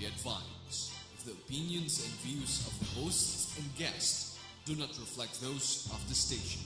advised. The opinions and views of the hosts and guests do not reflect those of the station.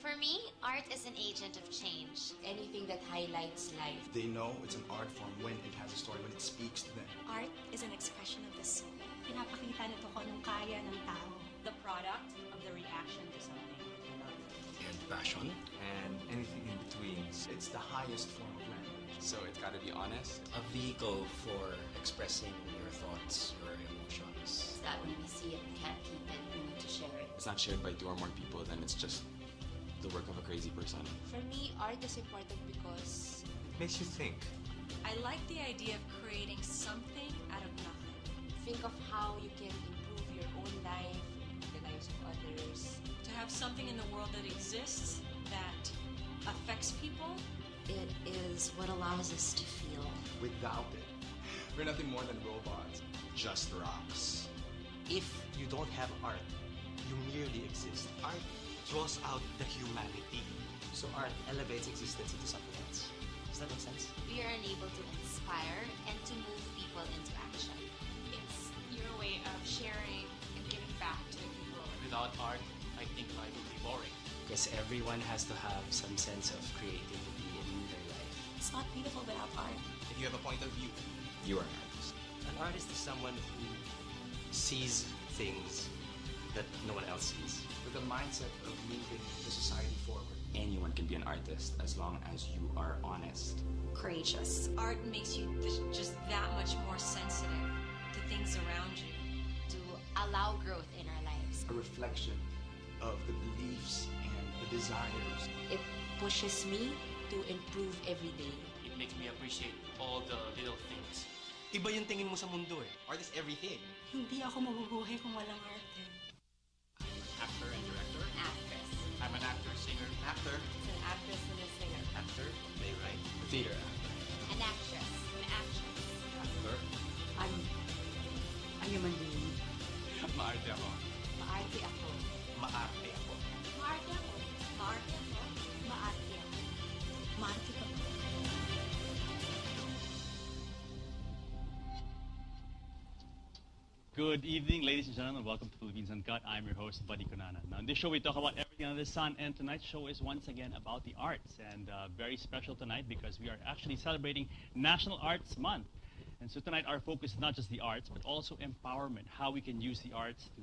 For me, art is an agent of change. Anything that highlights life. They know it's an art form when it has a story, when it speaks to them. Art is an expression of the soul. Pinapakita nito kung anong kaya ng tao. The product of the reaction to something. Love. And passion. And anything in between. It's the highest form of language. So it's got to be honest. A vehicle for expressing your thoughts, your emotions. That when we see it, we can't keep it. We need to share it. It's not shared by two or more people, then it's just the work of a crazy person. For me, art is important because it makes you think. I like the idea of creating something out of nothing. think of how you can improve your own life, the lives of others. To have something in the world that exists that affects people. It is what allows us to feel. Without it, we're nothing more than robots, just rocks. If you don't have art, you merely exist. Art draws out the humanity. So art elevates existence into something else. Does that make sense? We are unable to inspire and to move people into action. It's your way of sharing and giving back to the people. Without art, I think life would be boring. Because everyone has to have some sense of creativity in their life. It's not beautiful without art. If you have a point of view, You are an artist. An artist is someone who sees things that no one else sees. with the mindset of moving the society forward. Anyone can be an artist as long as you are honest. Courageous. Art makes you just that much more sensitive to things around you. To allow growth in our lives. A reflection of the beliefs and the desires. It pushes me to improve every day. It makes me appreciate all the little things. Iba yung tingin mo sa mundo eh. Art is everything. Hindi ako mabubuhay kung walang arte. Actor and director. Actress. I'm an actor, singer. Actor. An actress and a singer. Actor, playwright, Theater actor. An actress. An actress. Actor. I'm a human being. Maarte ako. Maarte ako. Maarte ako. Maarte ako. Maarte ako. Maarte ako. Maarte ka ba? Good evening, ladies and gentlemen. Welcome to Philippines Uncut. I'm your host, Buddy Conana. Now, in this show, we talk about everything under the sun, and tonight's show is once again about the arts, and very special tonight because we are actually celebrating National Arts Month. And so tonight, our focus is not just the arts, but also empowerment, how we can use the arts to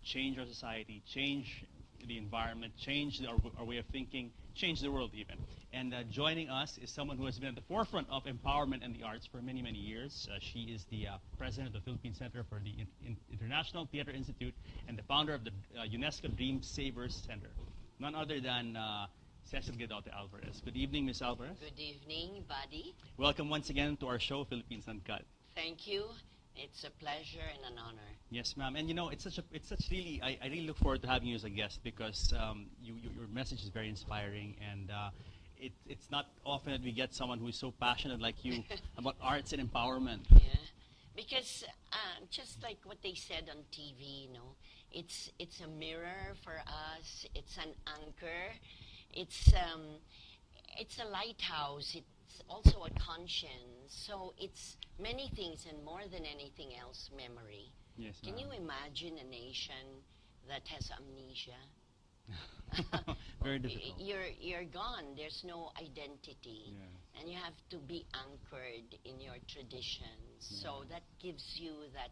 change our society, change the environment, change our way of thinking, change the world even. And joining us is someone who has been at the forefront of empowerment and the arts for many, many years. She is the president of the Philippine Center for the International Theater Institute and the founder of the UNESCO Dream Savers Center. None other than Cecil Guedote Alvarez. Good evening, Ms. Alvarez. Good evening, Buddy. Welcome once again to our show, Philippines Uncut. Thank you. It's a pleasure and an honor. Yes, ma'am. And you know, it's such really, I really look forward to having you as a guest because your message is very inspiring, and it's not often that we get someone who is so passionate like you about arts and empowerment. Yeah, because just like what they said on TV, you know, it's a mirror for us. It's an anchor. It's a lighthouse. It's also a conscience. So it's many things, and more than anything else, memory. Yes, Can you imagine a nation that has amnesia? Very difficult. You're gone. There's no identity. Yeah. And you have to be anchored in your traditions. Yeah. So that gives you that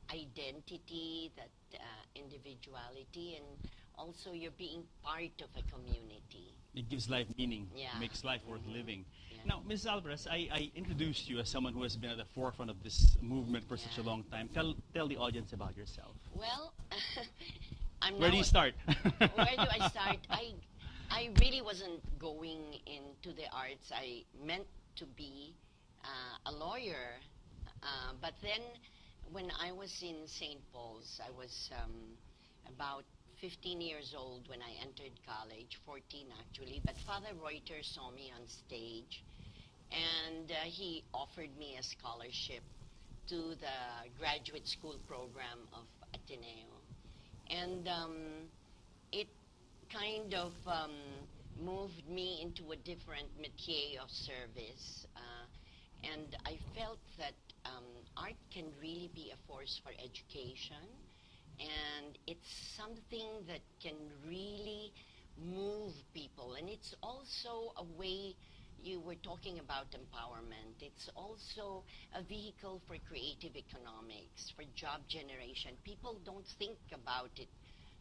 identity, that individuality, and also you're being part of a community. It gives life meaning, Yeah. makes life worth living. Yeah. Now, Ms. Alvarez, I introduced you as someone who has been at the forefront of this movement for such a Yeah. long time. Tell the audience about yourself. Well, I'm Where do you start? Where do I start? I I really wasn't going into the arts. I meant to be a lawyer, but then when I was in St. Paul's, I was about 15 years old when I entered college, 14 actually, but Father Reuter saw me on stage, and he offered me a scholarship to the graduate school program of Ateneo. And it kind of moved me into a different métier of service. And I felt that art can really be a force for education. And it's something that can really move people. And it's also a way, you were talking about empowerment. It's also a vehicle for creative economics, for job generation. People don't think about it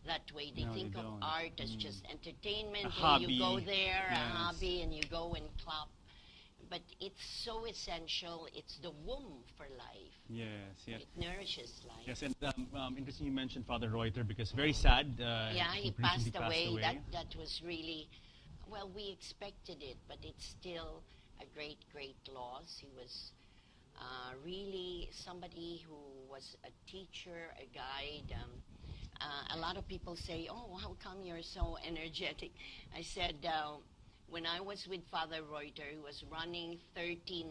that way. They think of art as just entertainment. A hobby. You go there, Yes. a hobby, and you go and clap. But it's so essential. It's the womb for life. Yes, yes. It nourishes life. Yes, and interesting you mentioned Father Reuter because very sad. Yeah, he recently passed away. That was really, well, we expected it, but it's still a great, great loss. He was really somebody who was a teacher, a guide. A lot of people say, oh, how come you're so energetic? I said, when I was with Father Reuter, he was running 13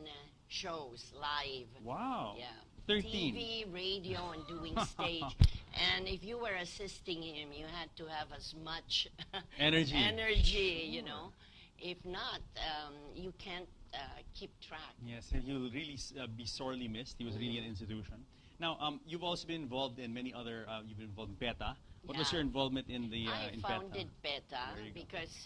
shows live. Wow. Yeah. 13. TV, radio, and doing stage. And if you were assisting him, you had to have as much energy, you know. If not, you can't keep track. Yes, and he'll really be sorely missed. He was really an institution. Now, you've also been involved in many other, you've been involved in PETA. What was your involvement in the in PETA? I founded PETA because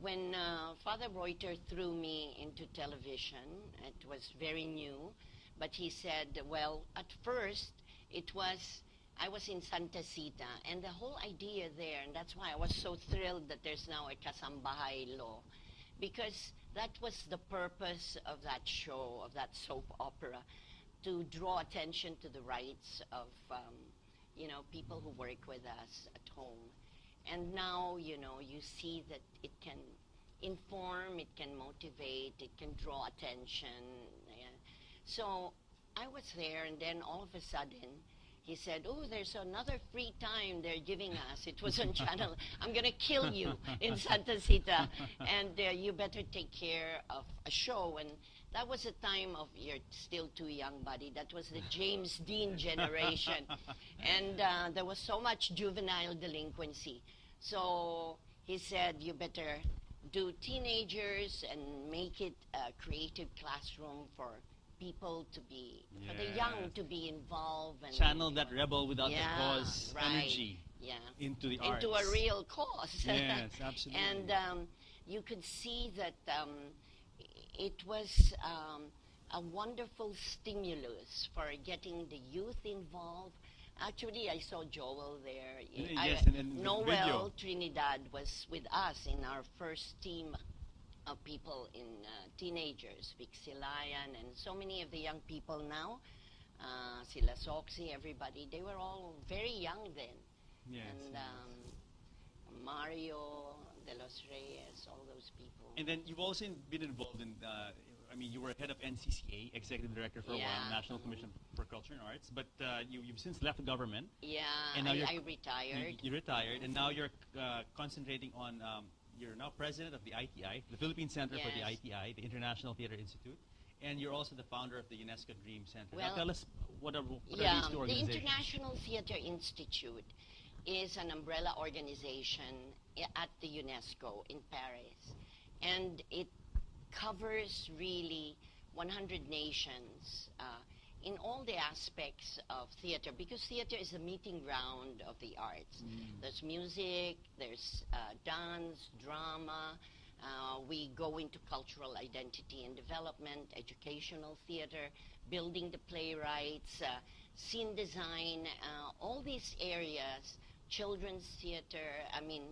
when Father Reuter threw me into television, it was very new, but he said, well, at first, I was in Santa Cita, and the whole idea there, and that's why I was so thrilled that there's now a Kasambahay law, because that was the purpose of that show, of that soap opera, to draw attention to the rights of, people who work with us at home. And now, you see that it can inform, it can motivate, it can draw attention. Yeah. So I was there, and then all of a sudden, he said, oh, there's another free time they're giving us. It was on channel. I'm going to kill you in Santa Cita, and you better take care of a show. And that was a time of, you're still too young, buddy. That was the James Dean generation. And there was so much juvenile delinquency. So he said, you better do teenagers and make it a creative classroom for people to be, for the young to be involved. And channel that rebel without the cause energy into the arts. Into a real cause. Yes, absolutely. And you could see that it was a wonderful stimulus for getting the youth involved. Actually, I saw Joel there. Yes, and Noel video. Trinidad was with us in our first team of people in teenagers, Vic Silayan, and so many of the young people now, Sila Soxy, everybody, they were all very young then. Yes, and Mario de los Reyes, all those people. And then you've also been involved in, you were head of NCCA, Executive Director for a while, National Commission for Culture and Arts, but you've since left the government. Yeah, and now I retired. You retired, and now you're concentrating on, you're now president of the ITI, the Philippine Center for the ITI, the International Theater Institute, and you're also the founder of the UNESCO Dream Center. Well, now tell us what are these two the organizations? International Theater Institute is an umbrella organization at the UNESCO in Paris, and it covers really 100 nations in all the aspects of theater, because theater is a meeting ground of the arts. There's music, there's dance, drama. We go into cultural identity and development, educational theater, building the playwrights, scene design, all these areas, children's theater.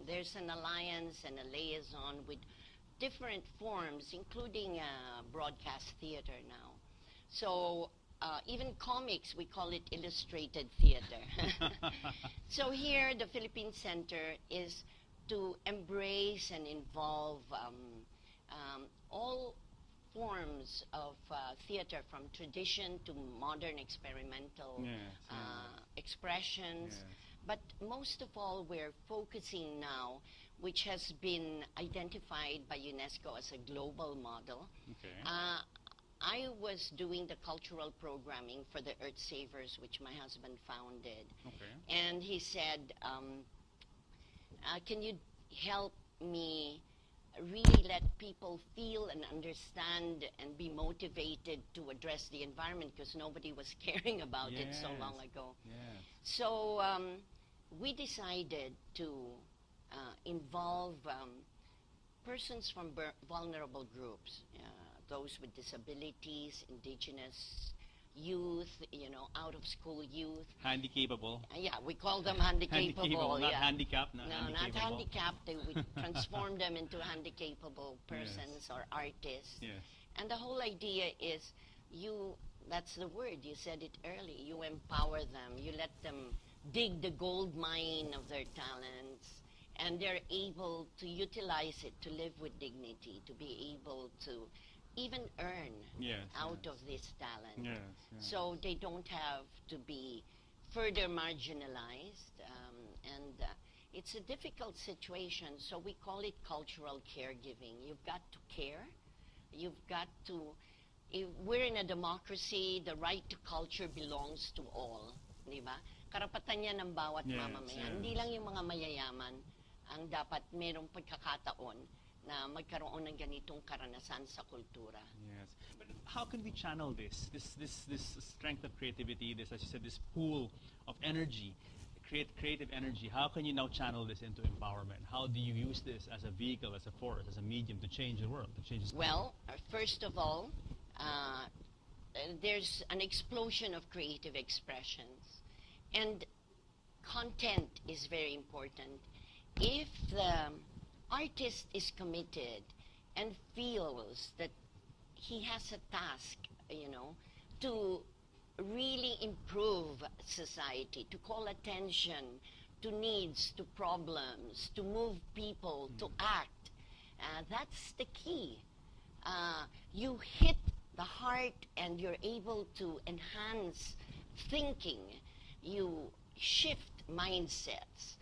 There's an alliance and a liaison with different forms, including broadcast theater now. So even comics, we call it illustrated theater. So here, the Philippine Center is to embrace and involve all forms of theater, from tradition to modern experimental expressions. But most of all, we're focusing now, which has been identified by UNESCO as a global model. I was doing the cultural programming for the Earth Savers, which my husband founded. And he said, can you help me really let people feel and understand and be motivated to address the environment, because nobody was caring about it so long ago. So we decided to involve persons from vulnerable groups, those with disabilities, indigenous youth, out-of-school youth. Handicapable. Yeah, we call them handicapable. Not handicapped. No, not handicapped. We transform them into handicapable persons or artists. And the whole idea is that's the word, you said it early, you empower them, you let them dig the gold mine of their talents, and they're able to utilize it to live with dignity, to be able to even earn out of this talent. So they don't have to be further marginalized, and it's a difficult situation, so we call it cultural caregiving. You've got to care, you've got to, if we're in a democracy, the right to culture belongs to all, di ba? Karapatan yan ng bawat mamamayan. Hindi lang yung mga mayayaman ang dapat merong pagkakataon na magkaroon ng ganitong karanasan sa kultura. But how can we channel this strength of creativity, this, as you said, this pool of energy, creative energy? How can you now channel this into empowerment? How do you use this as a vehicle, as a force, as a medium to change the world, to change the Well, first of all, there's an explosion of creative expressions, and content is very important. If the artist is committed and feels that he has a task, to really improve society, to call attention to needs, to problems, to move people to act, that's the key. You hit the heart and you're able to enhance thinking. You shift mindsets.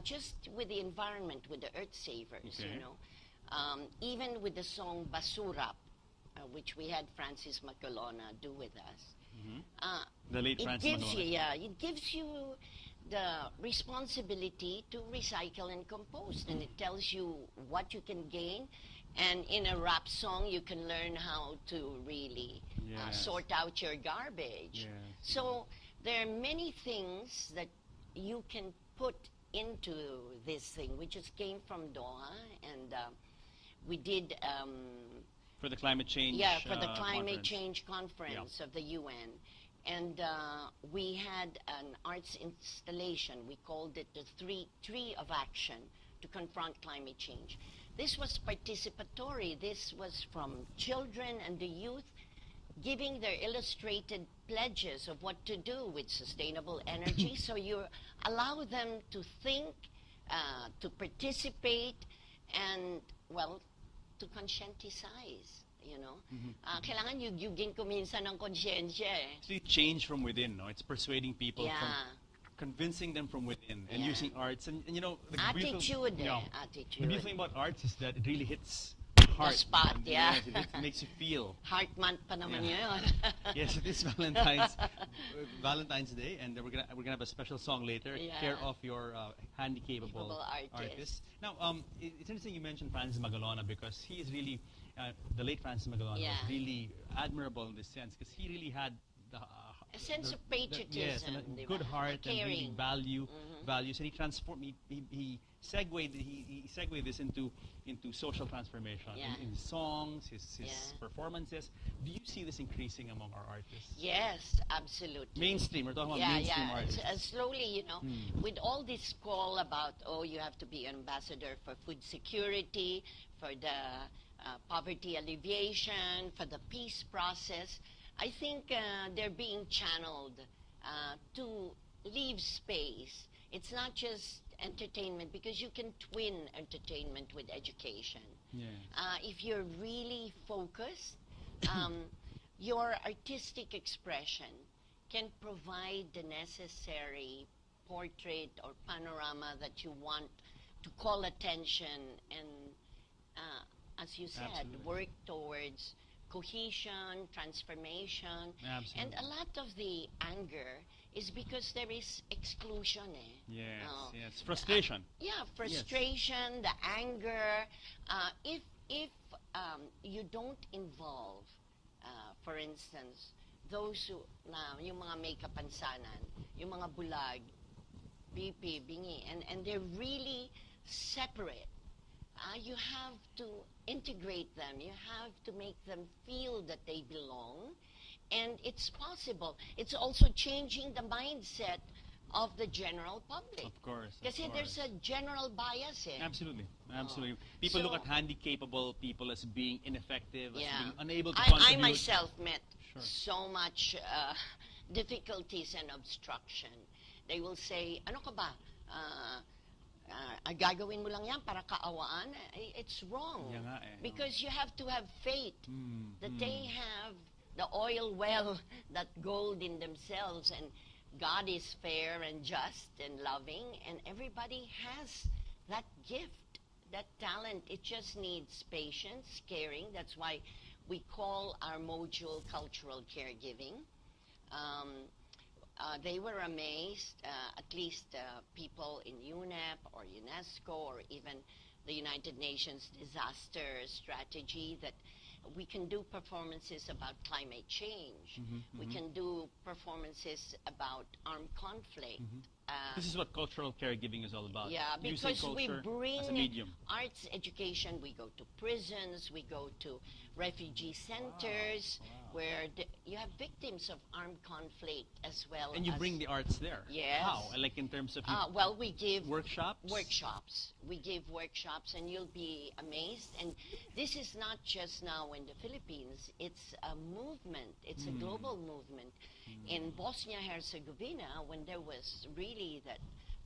Just with the environment, with the Earth Savers, even with the song Basurap, which we had Francis Macolona do with us. The late Francis Macolona. It gives you the responsibility to recycle and compost, and it tells you what you can gain. And in a rap song, you can learn how to really sort out your garbage. So there are many things that you can put into this thing. We just came from Doha, and we did for the climate change. For the climate change conference of the UN, and we had an arts installation. We called it the Tree of Action to confront climate change. This was participatory. This was from children and the youth giving their illustrated pledges of what to do with sustainable energy. So you allow them to think, to participate, and, well, to conscientize, Kailangan yugin ko minsan ng konsyensya eh. So you change from within, no? It's persuading people, from convincing them from within, and using arts. And the attitude. The beautiful thing about arts is that it really hits heart. The spot, Yes, it makes you feel. Heart month pa naman yun. Yes, it is Valentine's Day, and we're gonna have a special song later, care of your handicapable artist. Now, it's interesting you mentioned Francis Magalona, because he is really the late Francis Magalona was really admirable in this sense, because he really had a sense of patriotism, and a good heart, and really values, and he transformed. He segued this into social transformation in his songs, his performances. Do you see this increasing among our artists? Yes, absolutely. Mainstream. We're talking about mainstream artists. Slowly, with all this call about you have to be an ambassador for food security, for the poverty alleviation, for the peace process. I think they're being channeled to leave space. It's not just entertainment because you can twin entertainment with education. Yeah. If you're really focused, your artistic expression can provide the necessary portrait or panorama that you want to call attention and, as you said, Absolutely. work towards cohesion, transformation. Absolutely. And a lot of the anger is because there is exclusion. Yes, Oh. yes. Frustration. Yeah, frustration, the anger. If you don't involve, for instance, those who, yung mga may kapansanan, yung mga bulag, BP, bingi, and they're really separate. You have to integrate them. You have to make them feel that they belong. And it's possible. It's also changing the mindset of the general public. Of course. Kasi there's a general bias. Absolutely. Absolutely. People So- look at handy-capable people as being ineffective, as Yeah. being unable to I contribute. myself met Sure. so much difficulties and obstruction. They will say, ano ka ba? Gagawin mo lang yan para kaawaan? It's wrong. Yan nga eh, Because you have to have faith that they have the oil well, that gold in themselves, and God is fair and just and loving, and everybody has that gift, that talent. It just needs patience, caring. That's why we call our module cultural caregiving. They were amazed, at least people in UNEP or UNESCO or even the United Nations disaster strategy, that we can do performances about climate change. We can do performances about armed conflict. This is what cultural caregiving is all about. Yeah, Using because we culture bring as a medium. arts education. We go to prisons, we go to refugee centers where you have victims of armed conflict as well. And you as bring the arts there. Yes. How? Like in terms of well, we give workshops? Workshops. We give workshops, and you'll be amazed. And this is not just now in the Philippines. It's a movement. It's a global movement. In Bosnia-Herzegovina, when there was really that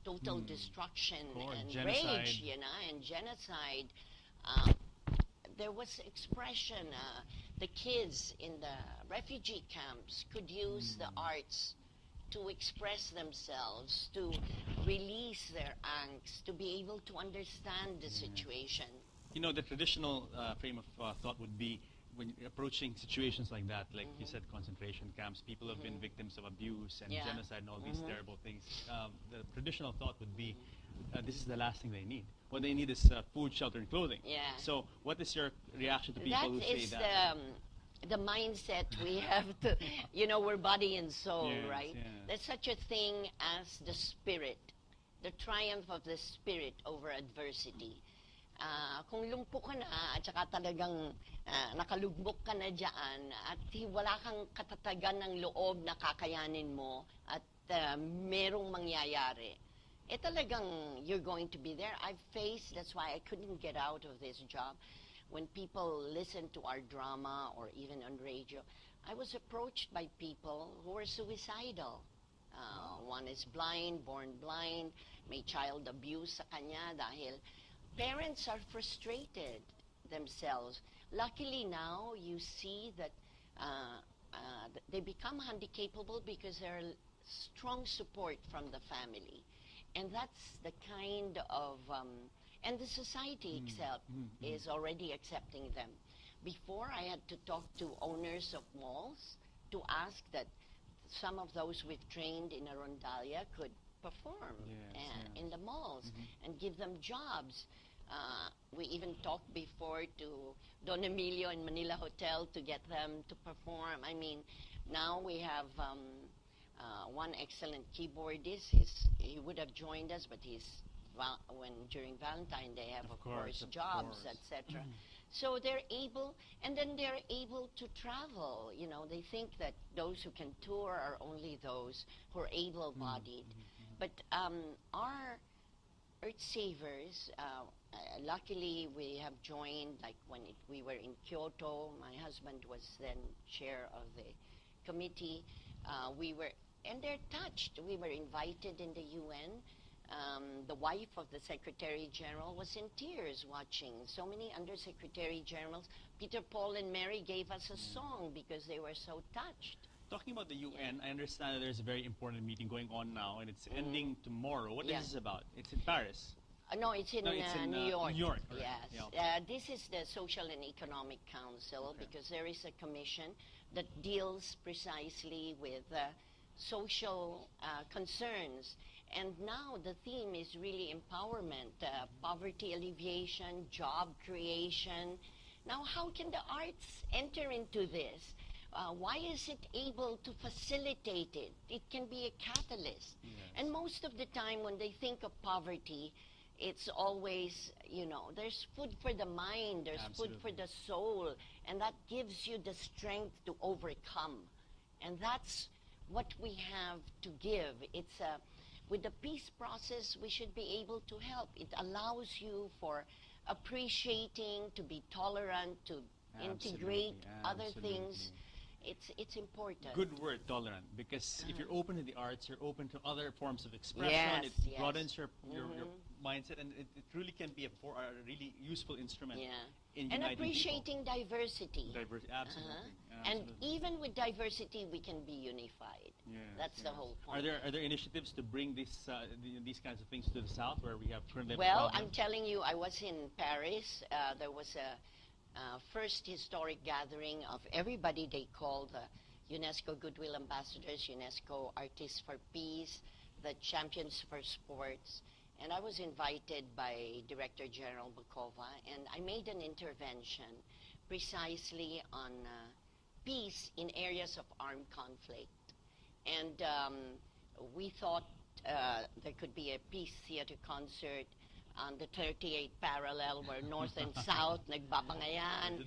total destruction and genocide. rage, and genocide, there was expression. The kids in the refugee camps could use the arts to express themselves, to release their angst, to be able to understand the situation. You know, the traditional frame of thought would be when you're approaching situations like that, like you said, concentration camps, people have been victims of abuse and genocide and all these terrible things. The traditional thought would be, this is the last thing they need. What they need is food, shelter, and clothing. Yeah. So what is your reaction to people who say that? That is the mindset we have to, we're body and soul, Yes, right? yes. There's such a thing as the spirit, the triumph of the spirit over adversity. Kung lumpo ka na at saka talagang nakalugmok ka na dyan at wala kang katatagan ng loob na kakayanin mo at merong mangyayari, talagang you're going to be there. I've faced, that's why I couldn't get out of this job. When people listen to our drama or even on radio, I was approached by people who were suicidal. One is blind, born blind, may child abuse sa kanya dahil parents are frustrated themselves. Luckily now, you see that they become handicapable because there's strong support from the family. And that's the kind of, and the society itself is already accepting them. Before, I had to talk to owners of malls to ask that some of those we've trained in a rondalia could perform in the malls and give them jobs. We even talked before to Don Emilio in Manila Hotel to get them to perform. I mean, now we have one excellent keyboardist. He would have joined us, but during Valentine they have, of course, jobs, etc. So they're able, and then they're able to travel. They think that those who can tour are only those who are able-bodied. But our Earth Savers, luckily we have joined, like when we were in Kyoto, my husband was then chair of the committee. And they're touched. We were invited in the UN the wife of the Secretary General was in tears watching. So many Undersecretary Generals. Peter, Paul, and Mary gave us a song because they were so touched. Talking about the UN, I understand that there's a very important meeting going on now, and it's ending tomorrow. What is this about? It's in Paris. No, it's in, New York. New York, yes. Yeah. This is the Social and Economic Council because there is a commission that deals precisely with social concerns. And now the theme is really empowerment, poverty alleviation, job creation. Now, how can the arts enter into this? Why is it able to facilitate it? It can be a catalyst. Yes. And most of the time when they think of poverty, it's always, there's food for the mind, there's food for the soul, and that gives you the strength to overcome. And that's what we have to give. It's with the peace process, we should be able to help. It allows you for appreciating, to be tolerant, to integrate other things. It's important. Good word, tolerant, because if you're open to the arts, you're open to other forms of expression. Yes, it broadens your mindset, and it really can be a really useful instrument in and uniting appreciating people. Diversity. Absolutely. And even with diversity, we can be unified. Yes, That's the whole point. Are there initiatives to bring these kinds of things to the South, where we have currently? Well, I'm telling you, I was in Paris. There was a first historic gathering of everybody they call the UNESCO Goodwill Ambassadors, UNESCO Artists for Peace, the Champions for Sports. And I was invited by Director General Bukova, and I made an intervention precisely on peace in areas of armed conflict. And we thought there could be a peace theater concert on the 38th parallel where North and South nagbabangayan,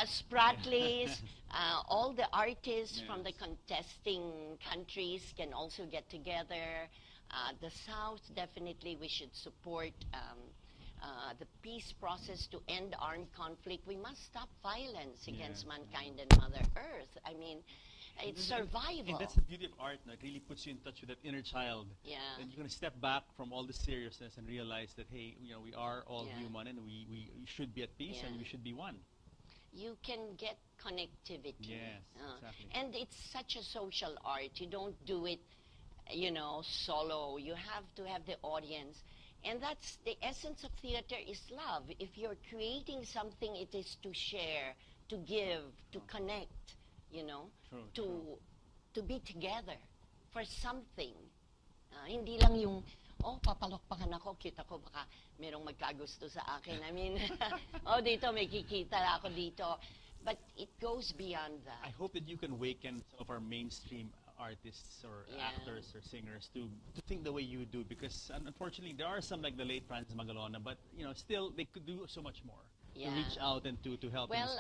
Spratlys, all the artists from the contesting countries can also get together. The South, definitely we should support the peace process to end armed conflict. We must stop violence against mankind and Mother Earth. I mean, it's survival. And that's the beauty of art. No? It really puts you in touch with that inner child. Yeah. And you're going to step back from all the seriousness and realize that, hey, we are all human, and we should be at peace, and we should be one. You can get connectivity. Yes, exactly. And it's such a social art. You don't do it, solo. You have to have the audience. And that's the essence of theater is love. If you're creating something, it is to share, to give, to connect. To be together for something. Hindi lang yung, papalokpakan ako, kita ko baka merong magkagusto sa akin. I mean, dito may kikita ako dito. But it goes beyond that. I hope that you can awaken some of our mainstream artists or actors or singers to think the way you do, because unfortunately there are some like the late Francis Magalona, but still they could do so much more to reach out and to help. Well,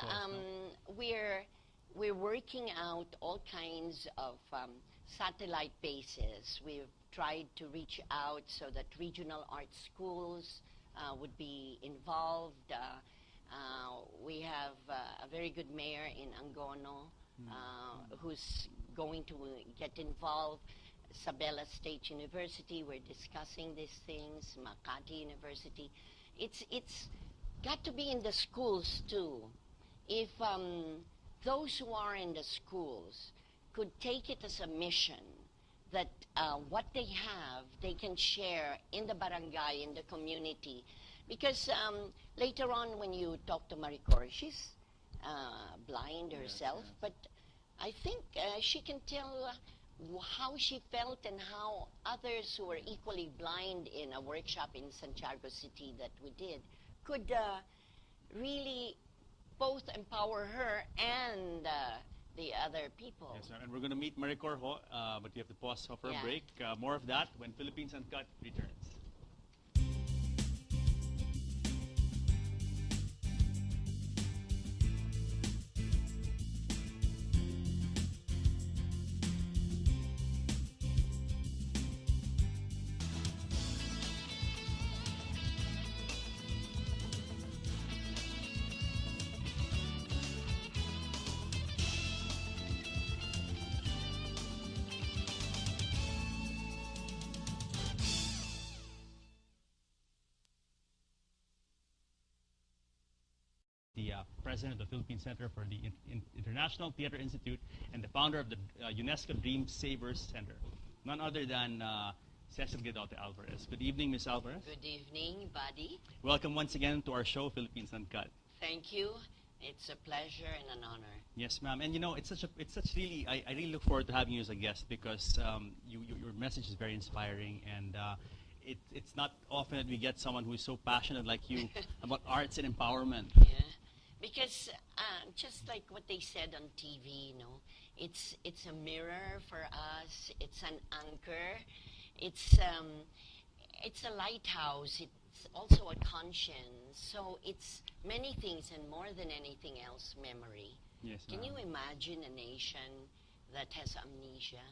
we're working out all kinds of satellite bases. We've tried to reach out so that regional art schools would be involved. We have a very good mayor in Angono who's going to get involved. Sabela State University, we're discussing these things. Makati University. It's got to be in the schools too. If those who are in the schools could take it as a mission that what they have, they can share in the barangay, in the community. Because later on when you talk to Maricor, she's blind herself, but I think she can tell how she felt and how others who were equally blind in a workshop in Santiago City that we did could really both empower her and the other people. Yes, and we're going to meet Maricor Ho, but we have to pause for a break. More of that when Philippines Uncut returns. president of the Philippine Center for the International Theater Institute and the founder of the UNESCO Dream Savers Center. None other than Cecil Guedote Alvarez. Good evening, Ms. Alvarez. Good evening, buddy. Welcome once again to our show, Philippines Uncut. Thank you. It's a pleasure and an honor. Yes, ma'am. And you know, I really look forward to having you as a guest because your message is very inspiring, and it's not often that we get someone who is so passionate like you about arts and empowerment. Yeah, because just like what they said on TV, it's a mirror for us. It's an anchor. It's a lighthouse. It's also a conscience. So it's many things, and more than anything else, memory. Yes, Can you imagine a nation that has amnesia?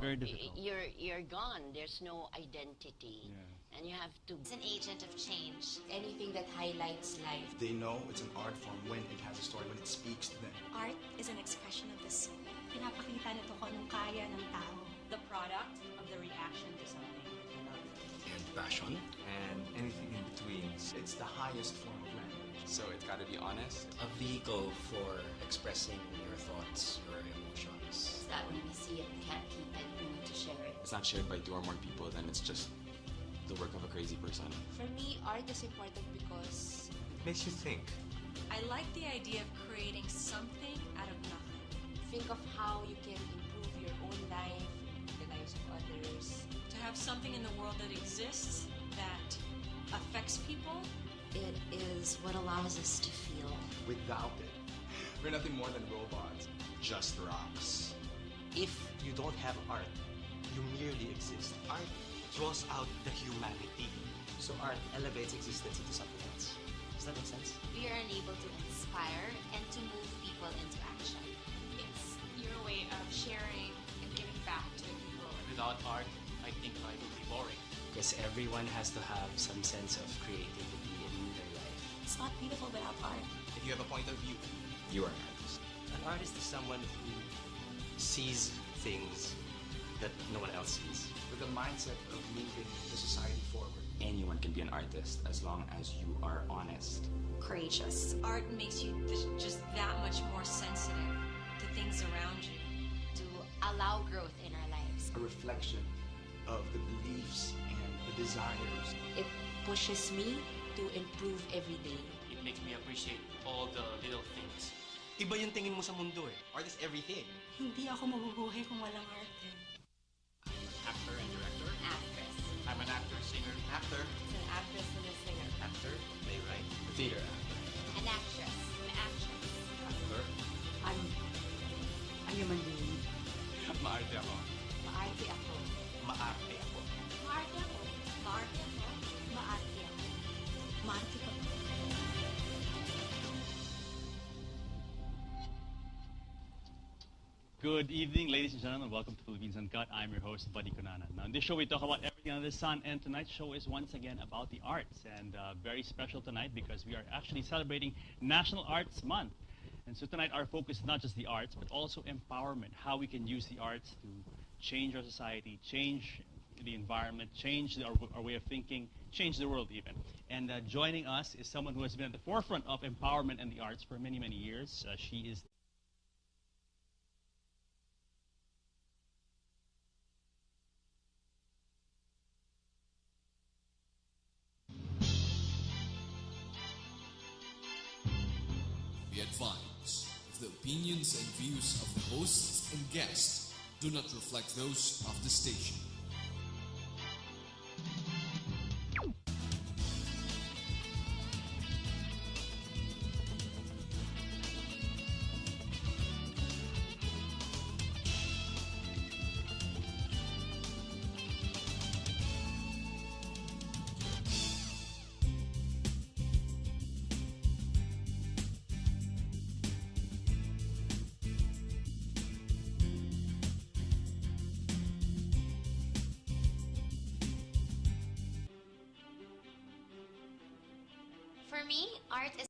Very difficult. You're gone. There's no identity. Yeah. And you have to... It's an agent of change. Anything that highlights life. They know it's an art form when it has a story, when it speaks to them. Art is an expression of the soul. Pinapakita nito kung anong kaya ng tao. The product of the reaction to something. And passion. And anything in between. It's the highest form of language. So it's got to be honest. A vehicle for expressing your thoughts, your emotions. That when we see it, we can't keep it. We need to share it. It's not shared by two or more people, then it's just the work of a crazy person. For me, art is important because It makes you think. I like the idea of creating something out of nothing. think of how you can improve your own life, the lives of others. To have something in the world that exists that affects people. It is what allows us to feel. Without it, we're nothing more than robots, just rocks. If you don't have art, you merely exist. Art draws out the humanity. So art elevates existence into something else. Does that make sense? We are unable to inspire and to move people into action. It's your way of sharing and giving back to the people. Without art, I think life would be boring. Because everyone has to have some sense of creativity in their life. It's not beautiful without art. If you have a point of view, You are an artist. An artist is someone who sees things that no one else sees. with the mindset of moving the society forward. Anyone can be an artist as long as you are honest. Courageous. Art makes you just that much more sensitive to things around you. To allow growth in our lives. A reflection of the beliefs and the desires. It pushes me to improve every day. It makes me appreciate all the little things. Iba yung tingin mo sa mundo eh. Art is everything. Hindi ako mabubuhay kung walang arte. Actor and director. Actress. I'm an actor, singer. Actor. It's an actress and a singer. Actor, playwright, Theater actor. An actress. An actress. Actor. I'm a human being. Maarte ako. Maarte ako. maarte ako. Maarte ako. Maarte ako. Maarte ako. Maarte ka. Good evening, ladies and gentlemen. Welcome to Philippines Uncut. I'm your host, Buddy Conana. Now, in this show, we talk about everything under the sun, and tonight's show is once again about the arts, and very special tonight because we are actually celebrating National Arts Month. And so tonight, our focus is not just the arts, but also empowerment, how we can use the arts to change our society, change the environment, change our way of thinking, change the world even. And joining us is someone who has been at the forefront of empowerment in the arts for many, many years. She is We advise the opinions and views of the hosts and guests do not reflect those of the station. For me, art is